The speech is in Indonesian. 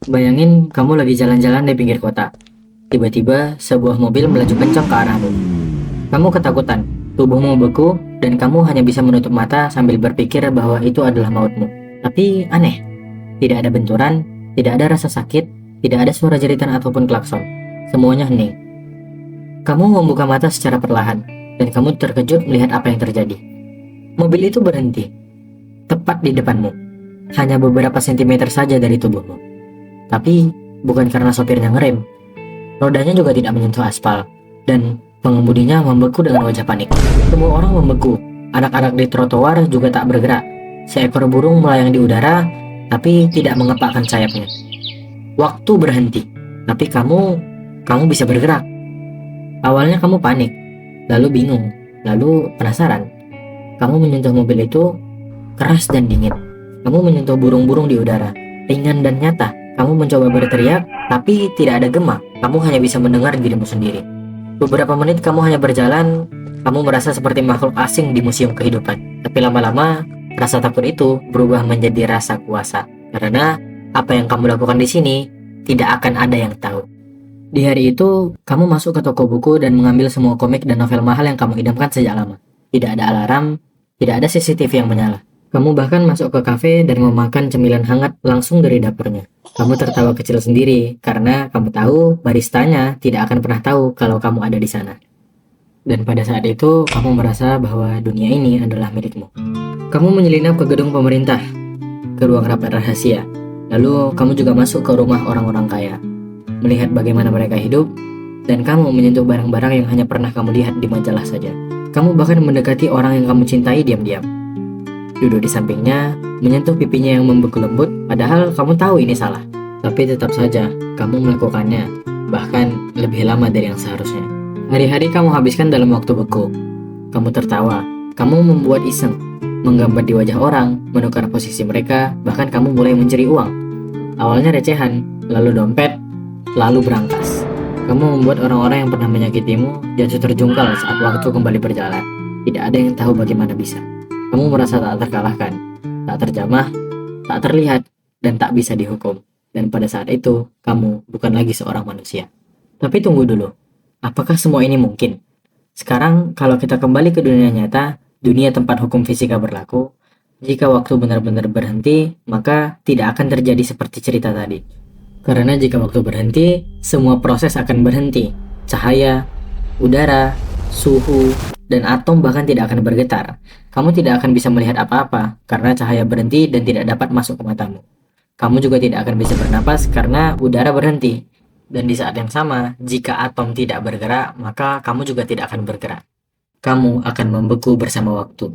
Bayangin kamu lagi jalan-jalan di pinggir kota. Tiba-tiba sebuah mobil melaju kencang ke arahmu. Kamu ketakutan, tubuhmu beku, dan kamu hanya bisa menutup mata sambil berpikir bahwa itu adalah mautmu. Tapi aneh, tidak ada benturan, tidak ada rasa sakit, tidak ada suara jeritan ataupun klakson. Semuanya hening. Kamu membuka mata secara perlahan, dan kamu terkejut melihat apa yang terjadi. Mobil itu berhenti, tepat di depanmu, hanya beberapa sentimeter saja dari tubuhmu. Tapi bukan karena sopirnya ngerem, rodanya juga tidak menyentuh aspal, dan pengemudinya membeku dengan wajah panik. Semua orang membeku, anak-anak di trotoar juga tak bergerak. Seekor burung melayang di udara, tapi tidak mengepakkan sayapnya. Waktu berhenti, tapi kamu bisa bergerak. Awalnya kamu panik, lalu bingung, lalu penasaran. Kamu menyentuh mobil itu keras dan dingin. Kamu menyentuh burung-burung di udara, ringan dan nyata. Kamu mencoba berteriak, tapi tidak ada gema. Kamu hanya bisa mendengar dirimu sendiri. Beberapa menit kamu hanya berjalan, kamu merasa seperti makhluk asing di museum kehidupan. Tapi lama-lama, rasa takut itu berubah menjadi rasa kuasa. Karena apa yang kamu lakukan di sini, tidak akan ada yang tahu. Di hari itu, kamu masuk ke toko buku dan mengambil semua komik dan novel mahal yang kamu idamkan sejak lama. Tidak ada alarm, tidak ada CCTV yang menyala. Kamu bahkan masuk ke kafe dan memakan cemilan hangat langsung dari dapurnya. Kamu tertawa kecil sendiri karena kamu tahu baristanya tidak akan pernah tahu kalau kamu ada di sana. Dan pada saat itu, kamu merasa bahwa dunia ini adalah milikmu. Kamu menyelinap ke gedung pemerintah, ke ruang rapat rahasia. Lalu kamu juga masuk ke rumah orang-orang kaya, melihat bagaimana mereka hidup, dan kamu menyentuh barang-barang yang hanya pernah kamu lihat di majalah saja. Kamu bahkan mendekati orang yang kamu cintai diam-diam. Duduk di sampingnya, menyentuh pipinya yang membeku lembut, padahal kamu tahu ini salah. Tapi tetap saja, kamu melakukannya, bahkan lebih lama dari yang seharusnya. Hari-hari kamu habiskan dalam waktu beku. Kamu tertawa, kamu membuat iseng, menggambar di wajah orang, menukar posisi mereka, bahkan kamu mulai mencari uang. Awalnya recehan, lalu dompet, lalu berangkas. Kamu membuat orang-orang yang pernah menyakitimu jatuh terjungkal saat waktu kembali berjalan. Tidak ada yang tahu bagaimana bisa. Kamu merasa tak terkalahkan, tak terjamah, tak terlihat, dan tak bisa dihukum. Dan pada saat itu, kamu bukan lagi seorang manusia. Tapi tunggu dulu, apakah semua ini mungkin? Sekarang, kalau kita kembali ke dunia nyata, dunia tempat hukum fisika berlaku, jika waktu benar-benar berhenti, maka tidak akan terjadi seperti cerita tadi. Karena jika waktu berhenti, semua proses akan berhenti. Cahaya, udara, suhu, dan atom bahkan tidak akan bergetar. Kamu tidak akan bisa melihat apa-apa karena cahaya berhenti dan tidak dapat masuk ke matamu. Kamu juga tidak akan bisa bernapas karena udara berhenti. Dan di saat yang sama, jika atom tidak bergerak, maka kamu juga tidak akan bergerak. Kamu akan membeku bersama waktu.